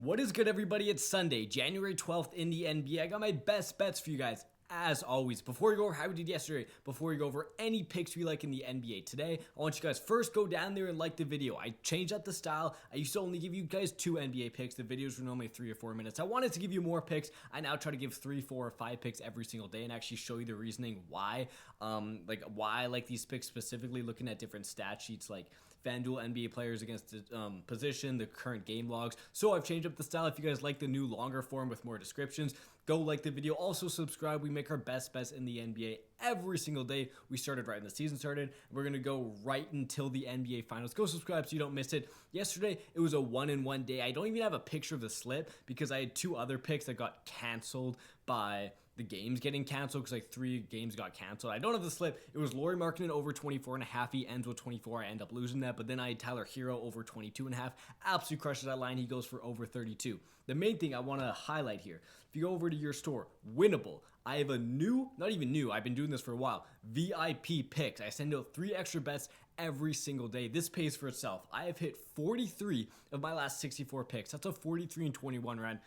What is good, everybody? It's Sunday, January 12th in the NBA. I got my best bets for you guys, as always. Before we go over how we did yesterday, before we go over any picks we like in the NBA today, I want you guys first go down there and like the video. I changed up the style. I used to only give you guys 2 NBA picks. The videos were normally 3 or 4 minutes. I wanted to give you more picks. I now try to give 3, 4, or 5 picks every single day and actually show you the reasoning why. Why I like these picks specifically, looking at different stat sheets like FANDUEL NBA players against the position, the current game logs. So I've changed up the style. If you guys like the new longer form with more descriptions, go like the video. Also subscribe. We make our best bets in the NBA every single day. We started right when the season started. We're going to go right until the NBA finals. Go subscribe so you don't miss it. Yesterday, it was a 1-in-1 day. I don't even have a picture of the slip because I had 2 other picks that got canceled by the games getting canceled because like 3 games got canceled. I don't have the slip. It was Lauri Markkanen over 24.5. He ends with 24. I end up losing that. But then I had Tyler Hero over 22.5. Absolutely crushes that line. He goes for over 32. The main thing I want to highlight here, if you go over to your store, Winnable, I have a new, not even new, I've been doing this for a while, VIP picks. I send out 3 extra bets every single day. This pays for itself. I have hit 43 of my last 64 picks. That's a 43-21 run.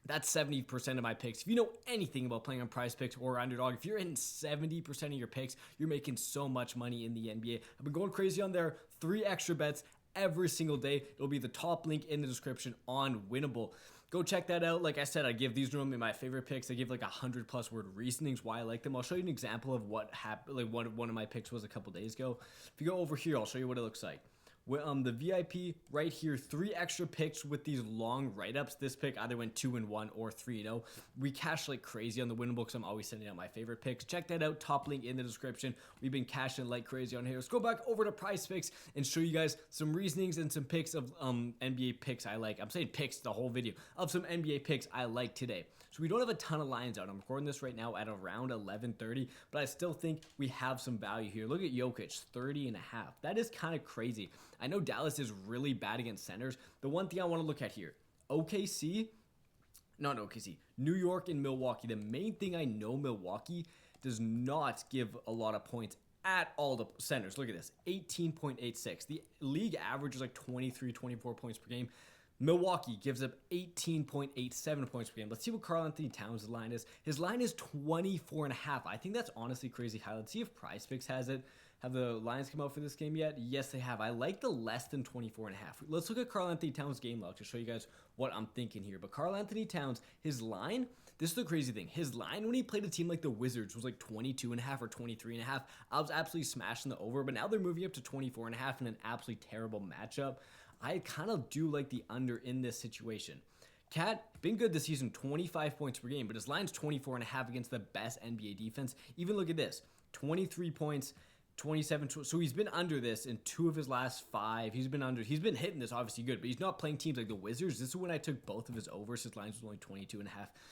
That's 70% of my picks. If you know anything about playing on PrizePicks or Underdog, if you're in 70% of your picks, you're making so much money in the NBA. I've been going crazy on there. 3 extra bets every single day. It'll be the top link in the description on Winnable. Go check that out. Like I said, I give these normally my favorite picks. I give like 100+ word reasonings why I like them. I'll show you an example of what happened, like one of my picks was a couple days ago. If you go over here, I'll show you what it looks like. The VIP right here, 3 extra picks with these long write-ups. This pick either went 2-1 or 3-0. We cashed like crazy on the Winnable because I'm always sending out my favorite picks. Check that out. Top link in the description. We've been cashing like crazy on here. Let's go back over to PrizePicks and show you guys some reasonings and some picks of NBA picks I like. I'm saying picks the whole video of some NBA picks I like today. So we don't have a ton of lines out. I'm recording this right now at around 11:30, but I still think we have some value here. Look at Jokic, 30.5. That is kind of crazy. I know Dallas is really bad against centers. The one thing I want to look at here, New York and Milwaukee. The main thing I know, Milwaukee does not give a lot of points at all the centers. Look at this, 18.86. The league average is like 23, 24 points per game. Milwaukee gives up 18.87 points per game. Let's see what Karl-Anthony Towns' line is. His line is 24.5. I think that's honestly crazy high. Let's see if PrizePicks has it. Have the lines come out for this game yet? Yes, they have. I like the less than 24.5. Let's look at Karl-Anthony Towns' game log to show you guys what I'm thinking here. But Karl-Anthony Towns, his line, this is the crazy thing. His line when he played a team like the Wizards was like 22.5 or 23.5. I was absolutely smashing the over, but now they're moving up to 24.5 in an absolutely terrible matchup. I kind of do like the under in this situation. Cat, been good this season, 25 points per game, but his line's 24.5 against the best NBA defense. Even look at this, 23 points, 27. So he's been under this in 2 of his last 5. He's been hitting this obviously good, but he's not playing teams like the Wizards. This is when I took both of his overs. His lines was only 22.5.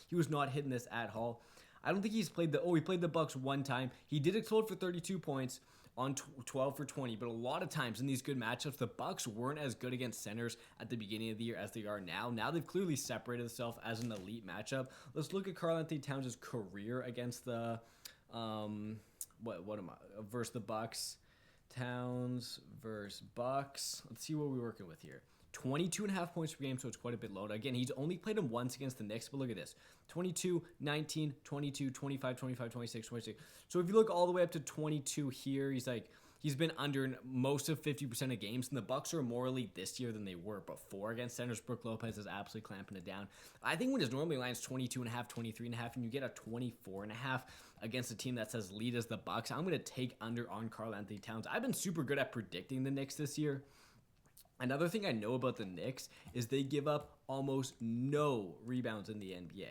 He was not hitting this at all. I don't think he's played he played the Bucks one time. He did explode for 32 points on 12 for 20, but a lot of times in these good matchups, the Bucks weren't as good against centers at the beginning of the year as they are now. Now they've clearly separated themselves as an elite matchup. Let's look at Karl-Anthony Towns' career against the versus the Bucks. Towns versus Bucks. Let's see what we're working with here. 22.5 points per game, so it's quite a bit low. Again, he's only played him once against the Knicks, but look at this. 22, 19, 22, 25, 25, 26, 26. So if you look all the way up to 22 here, he's been under most of 50% of games, and the Bucks are more elite this year than they were before against centers. Brook Lopez is absolutely clamping it down. I think when his normally line's 22.5, 23.5, and you get a 24.5 against a team that's as elite as the Bucks, I'm going to take under on Karl-Anthony Towns. I've been super good at predicting the Knicks this year. Another thing I know about the Knicks is they give up almost no rebounds in the NBA.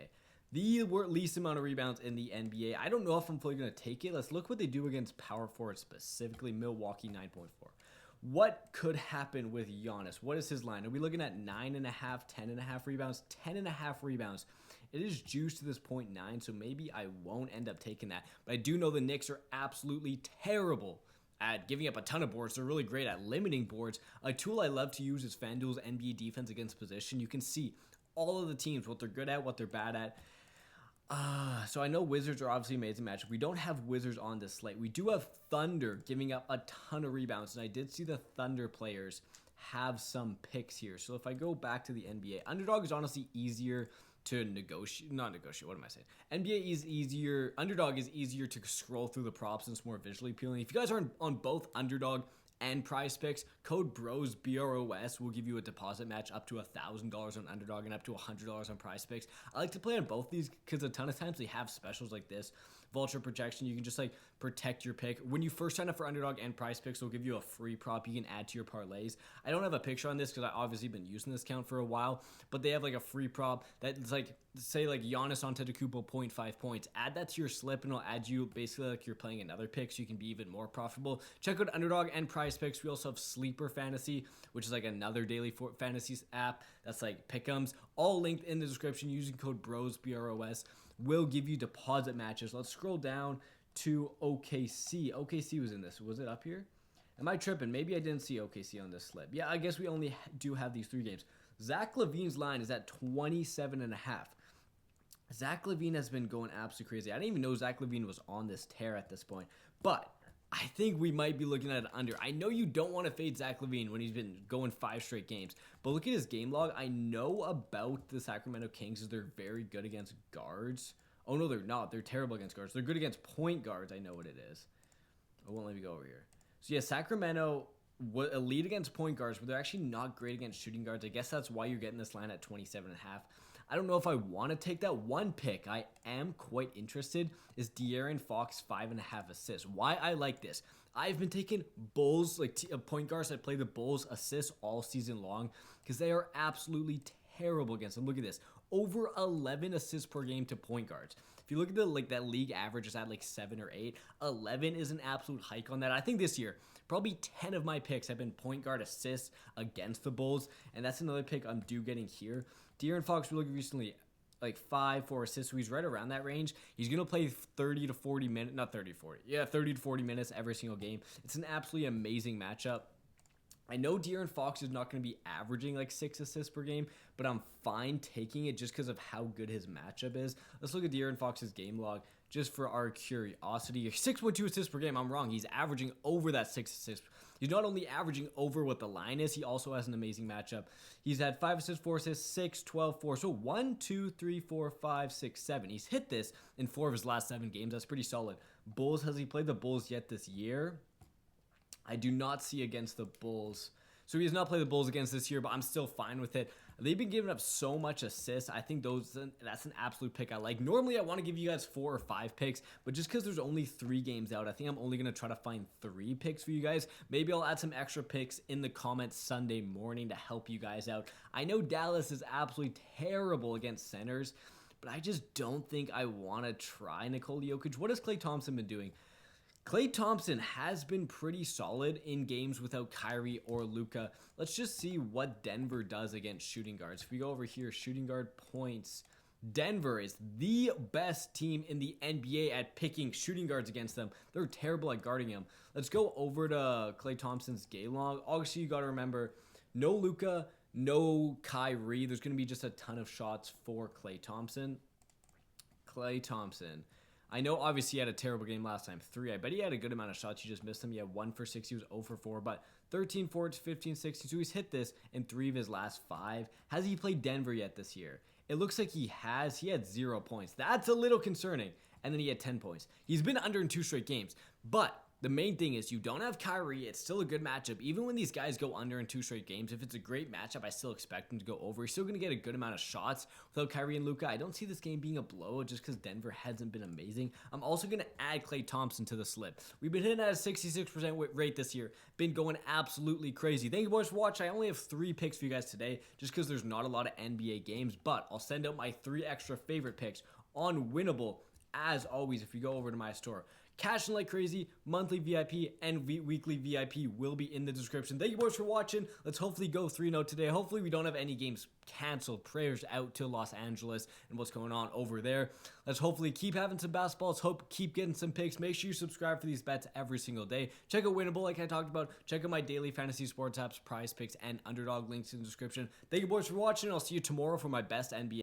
The least amount of rebounds in the NBA. I don't know if I'm fully going to take it. Let's look what they do against power forwards, specifically Milwaukee, 9.4. What could happen with Giannis? What is his line? Are we looking at 9.5, 10.5 rebounds? 10.5 rebounds. It is juiced to this 0.9, so maybe I won't end up taking that. But I do know the Knicks are absolutely terrible at giving up a ton of boards. They're really great at limiting boards. A tool I love to use is FanDuel's NBA defense against position. You can see all of the teams, what they're good at, what they're bad at. So I know Wizards are obviously amazing matchup. We don't have Wizards on this slate. We do have Thunder giving up a ton of rebounds, and I did see the Thunder players have some picks here. So if I go back to the NBA, Underdog is honestly easier to not negotiate, what am I saying? NBA is easier, Underdog is easier to scroll through the props and it's more visually appealing. If you guys are on both Underdog and PrizePicks, code BROS, BROS, will give you a deposit match up to $1,000 on Underdog and up to $100 on PrizePicks. I like to play on both these because a ton of times they have specials like this. Vulture protection, you can just like protect your pick. When you first sign up for Underdog and PrizePicks, they'll give you a free prop you can add to your parlays. I don't have a picture on this because I obviously been using this account for a while, but they have like a free prop that's like, say like Giannis Antetokounmpo 0.5 points. Add that to your slip and it'll add you basically like you're playing another pick so you can be even more profitable. Check out Underdog and PrizePicks. We also have Sleeper Fantasy, which is like another daily fantasy app that's like pick'ems. All linked in the description. Using code BROS, BROS, will give you deposit matches. Let's scroll down to OKC. OKC was in this. Was it up here? Am I tripping? Maybe I didn't see OKC on this slip. Yeah, I guess we only do have these 3 games. Zach LaVine's line is at 27.5. Zach LaVine has been going absolutely crazy. I didn't even know Zach LaVine was on this tear at this point. But I think we might be looking at an under. I know you don't want to fade Zach LaVine when he's been going 5 straight games. But look at his game log. I know about the Sacramento Kings is they're very good against guards. Oh, no, they're not. They're terrible against guards. They're good against point guards. I know what it is. It won't let me go over here. So, yeah, Sacramento, elite against point guards, but they're actually not great against shooting guards. I guess that's why you're getting this line at 27.5. I don't know if I want to take that. One pick I am quite interested is De'Aaron Fox 5.5 assists. Why I like this. I've been taking Bulls, like point guards that play the Bulls assists all season long because they are absolutely terrible against them. Look at this. Over 11 assists per game to point guards. If you look at that league average is at like 7 or 8. 11 is an absolute hike on that. I think this year, probably 10 of my picks have been point guard assists against the Bulls, and that's another pick I'm due getting here. De'Aaron Fox, we looked recently, like 5, 4 assists, so he's right around that range. He's going to play 30 to 40 minutes, not 30 to 40, yeah, 30 to 40 minutes every single game. It's an absolutely amazing matchup. I know De'Aaron Fox is not going to be averaging like 6 assists per game, but I'm fine taking it just because of how good his matchup is. Let's look at De'Aaron Fox's game log just for our curiosity. 6.2 assists per game. I'm wrong. He's averaging over that 6 assists. He's not only averaging over what the line is, he also has an amazing matchup. He's had 5 assists, 4 assists, 6, 12, 4. So 1, 2, 3, 4, 5, 6, 7. He's hit this in 4 of his last 7 games. That's pretty solid. Bulls, has he played the Bulls yet this year? I do not see against the Bulls. So he has not played the Bulls against this year, but I'm still fine with it. They've been giving up so much assists. I think that's an absolute pick I like. Normally, I want to give you guys 4 or 5 picks, but just because there's only 3 games out, I think I'm only going to try to find 3 picks for you guys. Maybe I'll add some extra picks in the comments Sunday morning to help you guys out. I know Dallas is absolutely terrible against centers, but I just don't think I want to try Nikola Jokic. What has Klay Thompson been doing? Klay Thompson has been pretty solid in games without Kyrie or Luka. Let's just see what Denver does against shooting guards. If we go over here, shooting guard points. Denver is the best team in the NBA at picking shooting guards against them. They're terrible at guarding him. Let's go over to Klay Thompson's game log. Obviously, you got to remember, no Luka, no Kyrie. There's going to be just a ton of shots for Klay Thompson. Klay Thompson. I know obviously he had a terrible game last time, 3. I bet he had a good amount of shots. He just missed them. He had 1 for 6. He was 0 for 4, but 13, 4, 15, 16. So he's hit this in 3 of his last 5. Has he played Denver yet this year? It looks like he has. He had 0 points. That's a little concerning. And then he had 10 points. He's been under in 2 straight games. But the main thing is you don't have Kyrie. It's still a good matchup. Even when these guys go under in 2 straight games, if it's a great matchup, I still expect him to go over. He's still going to get a good amount of shots without Kyrie and Luka. I don't see this game being a blowout just because Denver hasn't been amazing. I'm also going to add Klay Thompson to the slip. We've been hitting at a 66% rate this year. Been going absolutely crazy. Thank you boys for watching. I only have 3 picks for you guys today just because there's not a lot of NBA games, but I'll send out my 3 extra favorite picks on Winnable as always if you go over to my store. Cashing like crazy, monthly VIP and weekly VIP will be in the description. Thank you boys for watching. Let's hopefully go 3-0 today. Hopefully we don't have any games canceled. Prayers out to Los Angeles and what's going on over there. Let's hopefully keep having some basketball. Let's keep getting some picks. Make sure you subscribe for these bets every single day. Check out Winnable like I talked about. Check out my daily fantasy sports apps, PrizePicks, and Underdog links in the description. Thank you boys for watching. I'll see you tomorrow for my best NBA